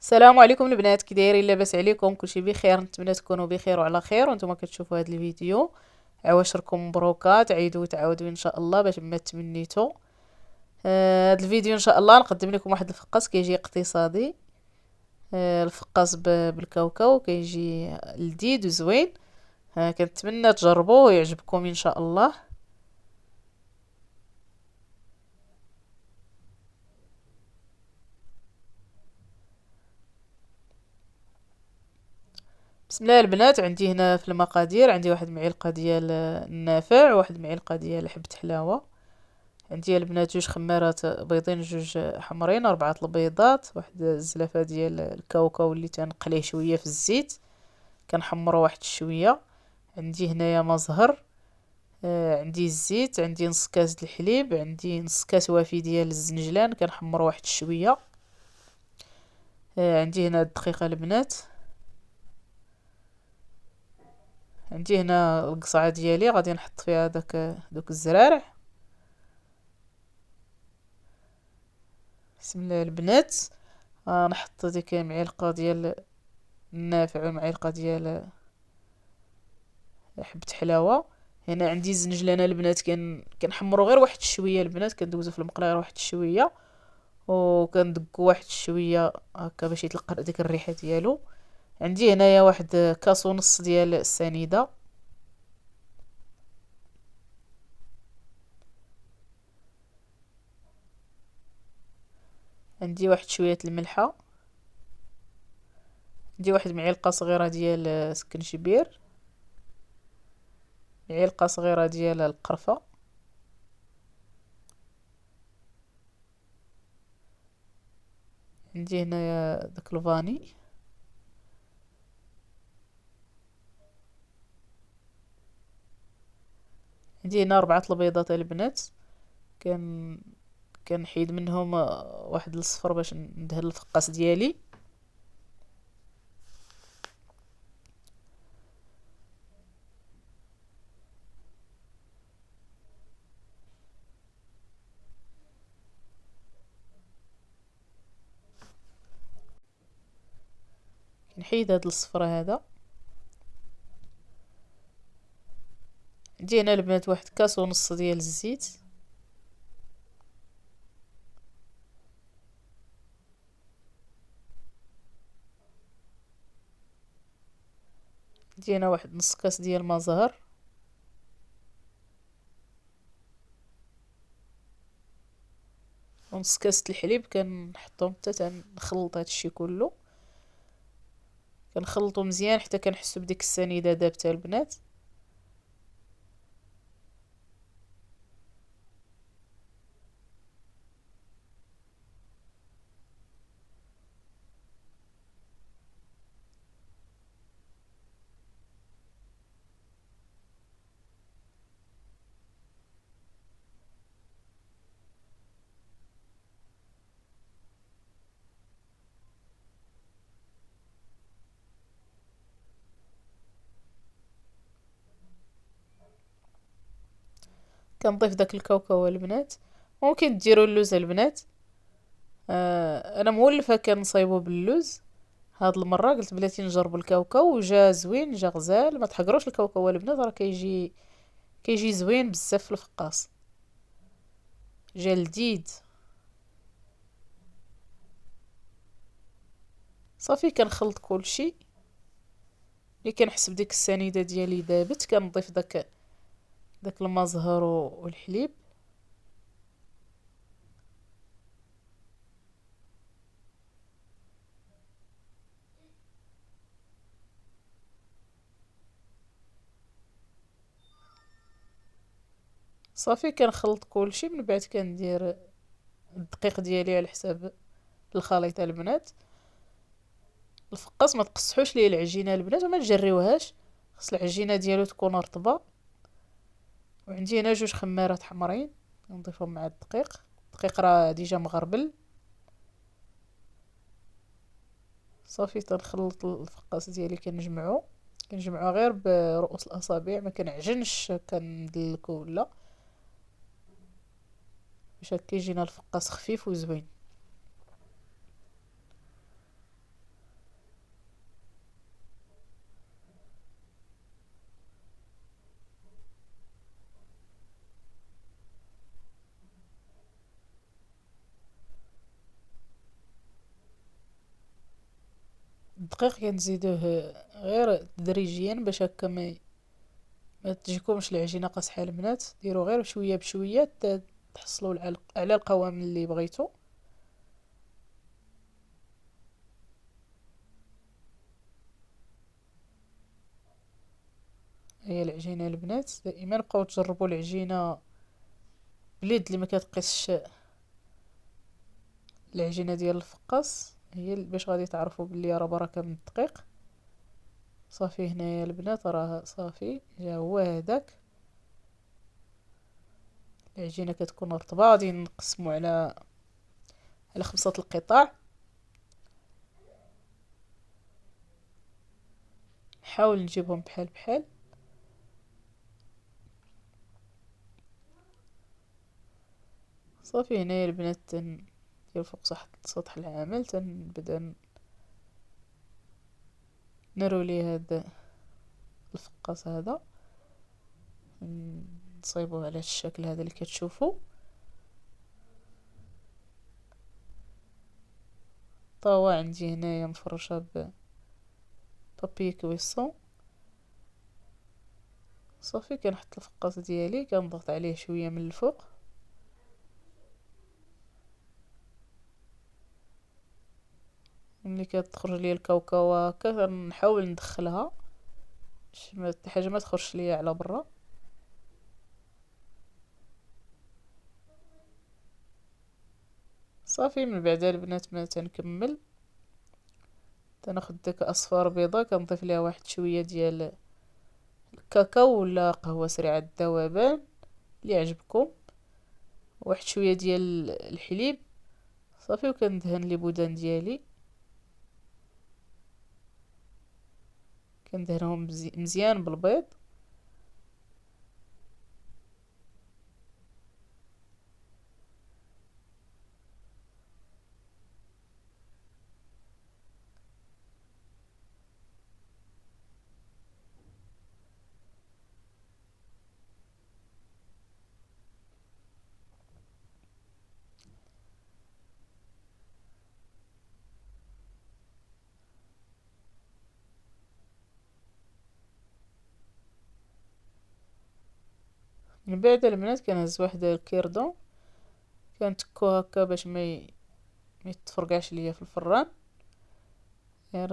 السلام عليكم البنات، كي دايرين؟ لاباس عليكم؟ كلشي بخير؟ نتمنى تكونوا بخير وعلى خير وانتم كتشوفوا هذا الفيديو. عواشركم مبروكات، عيدوا وتعاودوا ان شاء الله باش ما تمنيتوا. هذا الفيديو ان شاء الله نقدم لكم واحد الفقاس كيجي اقتصادي. الفقاس بالكاوكاو كيجي لذيذ وزوين. كنتمنى تجربوه ويعجبكم ان شاء الله. بسم الله البنات، عندي هنا في المقادير عندي واحد المعلقه ديال النافع، واحد المعلقه ديال حبه حلاوه. عندي البنات جوج خمارات بيضين، جوج حمرين، 4 البيضات، واحد الزلافه ديال الكاوكاو اللي تنقليه شويه في الزيت، كنحمرو واحد شويه. عندي هنايا ما زهر. عندي الزيت، عندي نص كاس د الحليب، عندي نص كاس وافي ديال الزنجلان كنحمرو واحد شويه. عندي هنا الدقيقه البنات. عندي هنا القصعه ديالي غادي نحط فيها دوك الزرارع. بسم الله البنات. نحط ديك معلقه ديال النافع ومعلقه ديال حبة حلاوة. هنا عندي الزنجلانه البنات، كنحمرو غير واحد شويه البنات، كندوزو في المقلاة غير واحد شويه وكندقو واحد شويه هكا باش يطلق ديك الريحه ديالو. عندي هنايا واحد كاس ونص ديال السنيده. عندي واحد شويه الملحه. عندي واحد معلقه صغيره ديال سكنجبير، معلقه صغيره ديال القرفه. عندي هنايا داك الفاني. عندي هنا 4 البيضات البنات. كان كنحيد منهم واحد الصفر باش ندهن الفقاس ديالي. نحيد هاد الصفرة هذا. عندي هنا البنات واحد كاس ونص ديال الزيت. عندي هنا واحد نص كاس ديال ما زهر. ونص كاس الحليب كنحطهم حتى تنخلط هادشي كله. كنخلطو مزيان حتى كنحسو بديك السنيده دابته البنات. كنضيف داك الكاوكاو البنات. ممكن ديروا اللوز البنات. انا مولفه كنصايبو باللوز. هاد المره قلت بلاتي نجرب الكاوكاو وجا زوين، جا غزال. ما تحقروش الكاوكاو البنات، راه كيجي زوين بزاف في الفقاص، جا لذيذ. صافي كنخلط كلشي. ملي كنحس بديك السنيده ديالي دابت كنضيف داك الماء زهر والحليب. صافي كنخلط كلشي، من بعد كندير الدقيق ديالي على حساب الخليط البنات. الفقاص ما تقصحوش ليه العجينه البنات وما تجريوهاش، خص العجينه ديالو تكون رطبه. وعندي هنا جوج خمارات حمرين نضيفهم مع الدقيق. الدقيق راه ديجا مغربل. صافي تنخلط الفقاص ديالي، كنجمعو غير برؤوس الاصابع، ما كنعجنش كندلكو ولا، باش هكا يجينا الفقاص خفيف وزوين. الدقيق كنزيدوه غير تدريجيا باش هكا ما تجيكمش العجينه قاصحه البنات. ديروا غير شويه بشويه تحصلوا على القوام اللي بغيتو. هي العجينه البنات دائما بقاو تجربوا العجينه باليد اللي ما كتقيسش العجينه ديال الفقاص، هي باش غادي تعرفوا بلي راه بركه من الدقيق. صافي هنايا البنات راه صافي جا هو هذاك. العجينه كتكون رطبه، غادي نقسمو على 5 القطع. نحاول نجيبهم بحال بحال. صافي هنايا البنات ديال فوق سطح العمل تنبدا نرولي هذا الفقاص هذا، نصايبوه على الشكل هذا اللي كتشوفوا. طاوة عندي هنايا مفرشه بابي كويسون. صافي كنحط الفقاص ديالي كنضغط عليه شويه من الفوق. ملي كتخرج ليا الكاوكاو هكا كنحاول ندخلها باش حتى حاجه ما تخرجش ليا على برا. صافي من بعد البنات ما تنكمل تناخد داك اصفار بيضه كنضيف ليها واحد شويه ديال الكاكاو ولا قهوه سريعه الذوبان اللي عجبكم، واحد شويه ديال الحليب. صافي وكندهن لي بودان ديالي، كندهنهم مزيان بالبيض. من بعد البنات كنهز واحد الكيردون كنتكو هكا باش ما يتفرقعش ليا في الفران. غير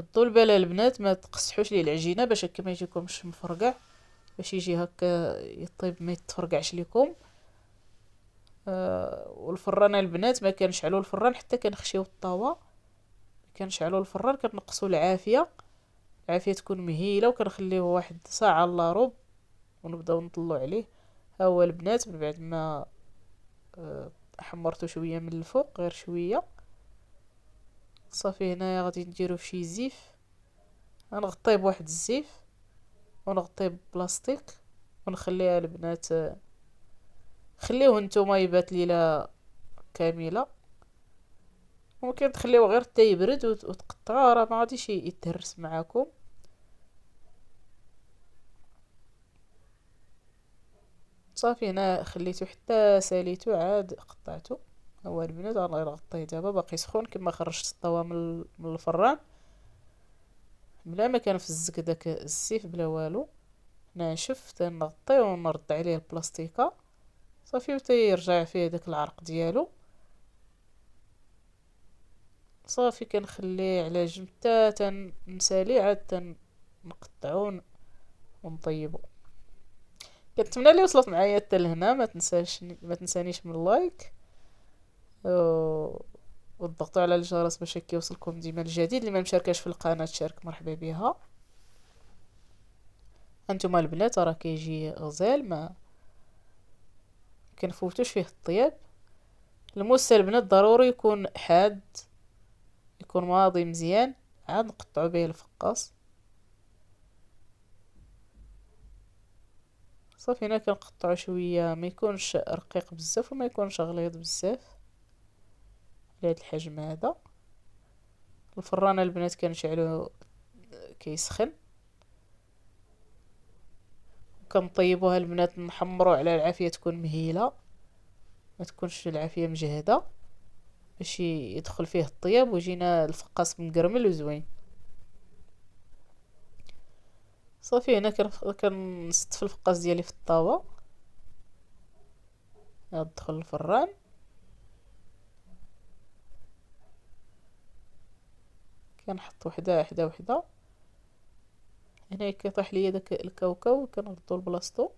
ردوا البال البنات ما تقصحوش ليه العجينه باش هكا ما يجيكمش مفرقع، باش يجي هكا يطيب ما يتفرقعش ليكم. والفران البنات ما كنشعلوا الفران حتى كنخشيو الطاوه، كنشعلوا الفران كنقصوا العافيه تكون مهيله وكنخليوه واحد ساعه الا ربع ونبداو نطلعوا عليه. ها هو البنات من بعد ما حمرته شويه من الفوق غير شويه. صافي هنايا غادي نديرو في شي زيف، غنغطيه بواحد الزيف ونغطيه بلاستيك ونخليها البنات خليوه نتوما يبات ليله كامله. ممكن تخليوه غير حتى يبرد وتقطعوه راه ما غاديش يتهرس معاكم. صافي هنا خليته حتى ساليته عاد قطعته. هو البنات غير نغطيه دابا باقي سخون كما خرجت الطاوه من الفران بلا ما كنفزك داك الزيف بلا والو، ناشف تنغطيه ونرد عليه البلاستيكه. صافي وتيرجع فيه داك العرق ديالو. صافي كنخليه على جنب حتى تنساليه عاد تنقطعو ونطيبو. كنتمنى لي وصلت معايا حتى لهنا، ما تنسانيش من اللايك وتضغطوا على الجرس باش يوصلكم ديما الجديد. اللي ما مشاركاش في القناه تشارك مرحبا بها. انتم البنات راه كيجي غزال ما كنفوتوش فيه الطياب. الموس البنات ضروري يكون حاد يكون ماضي مزيان عاد نقطعوا به الفقاص. صافي هنا كنقطعوا شويه ما يكونش رقيق بزاف وما يكونش غليظ بزاف لهاد الحجم هذا. الفران البنات كنشعلوه كيسخن وكنطيبوها البنات نحمرو على العافيه تكون مهيله ما تكونش العافيه مجهده باش يدخل فيه الطياب ويجينا الفقاص مقرمل وزوين. صافي هنا كنستف الفقاس ديالي في الطاوه، ندخل الفران. كنحط وحده وحده وحده. هنا كيطيح ليا داك الكاوكاو كنردو لبلاصتو.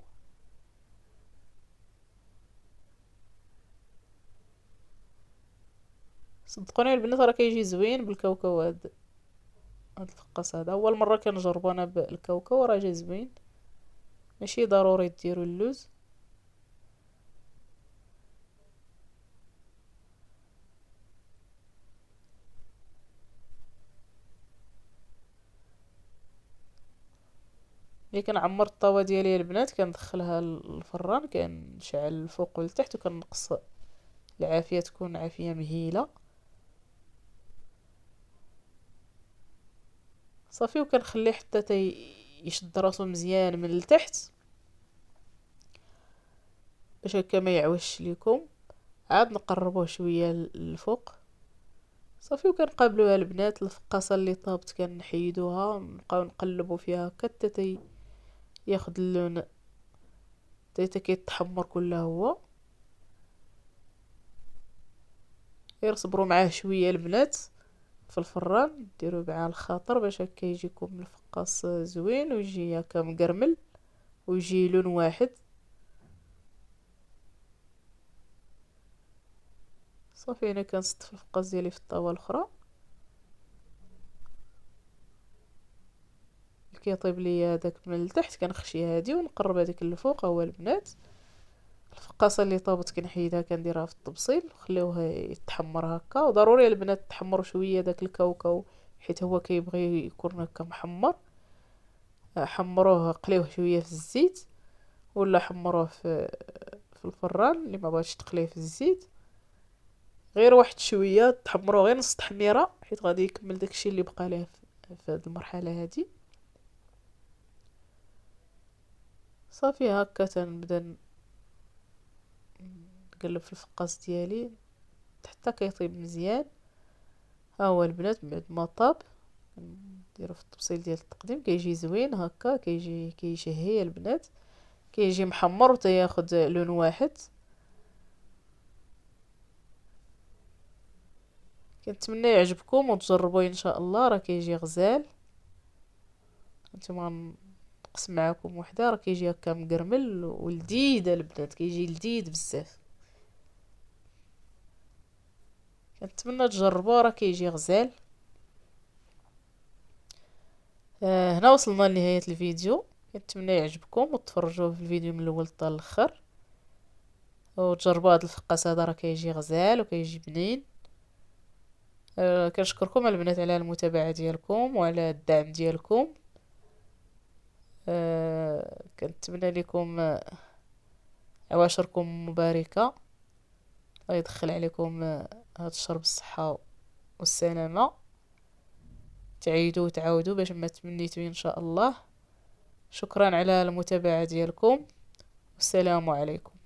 صدقوني البنات راه كيجي زوين بالكاوكاو. هاد الفقاس هذا اول مره كنجربو انا بالكاوكاو، راه جا زوين. ماشي ضروري ديروا اللوز. ملي كنعمر الطاوه ديالي البنات كندخلها للفران، كنشعل الفوق والتحت وكنقص العافيه تكون عافيه مهيله. صافي وكنخليه حتى يشد راسو مزيان من التحت باش هكا ما يعوجش ليكم. عاد نقربوه شويه للفوق. صافي وكنقابلوها البنات. الفقاصه اللي طابت كنحيدوها، نبقاو نقلبوا فيها هكا حتى ياخد اللون، حتى كيتحمر كله هو. غير صبروا معاه شويه البنات في الفران، ديروا مع الخاطر باش هكا يجيكم الفقاص زوين ويجي هكا مقرمل ويجي لون واحد. صافي انا كنصطف الفقاص ديالي في الطاوه الاخرى. كيطيب ليا داك من التحت كنخشي هادي ونقرب هذيك اللي فوق. هو البنات الفقاصه اللي طابت كنحيدها كنديرها في الطبسيل وخليوها يتحمر هكا. وضروري البنات تحمروا شويه داك الكاوكاو حيت هو كيبغي يكون هكا محمر. حمروه قليوه شويه في الزيت ولا حمروه في الفران اللي ما بغاش تقليه في الزيت. غير واحد شويه تحمروه غير نص تحميره حيت غادي يكمل داكشي اللي بقى ليه في هذه المرحله هذه. صافي هكا تنبدا نقلب في الفقاص ديالي حتى كيطيب مزيان. ها هو البنات بعد ما طاب نديرو في الطبسيل ديال التقديم كيجي زوين هكا، كيشهي البنات، كيجي محمر حتى ياخد لون واحد. كنتمنى يعجبكم وتجربوه ان شاء الله. راه كيجي غزال. نتوما نقسم معكم وحده، راه كيجي هكا مقرمل ولذيذ البنات، كيجي لذيذ بزاف. كنتمنى تجربوه، راه كيجي غزال. هنا وصلنا لنهاية الفيديو. كنتمنى يعجبكم وتفرجوا في الفيديو من الاول حتى الاخر وتجربوا هذا الفقاس هذا، راه كيجي غزال وكيجي بنين. كنشكركم البنات على المتابعة ديالكم وعلى الدعم ديالكم. كنتمنى لكم عواشركم مباركة. الله يدخل عليكم هذا الشهر بالصحة والسلامة. تعيدوا وتعاودوا باش ما تمنيتوا ان شاء الله. شكرا على المتابعة ديالكم والسلام عليكم.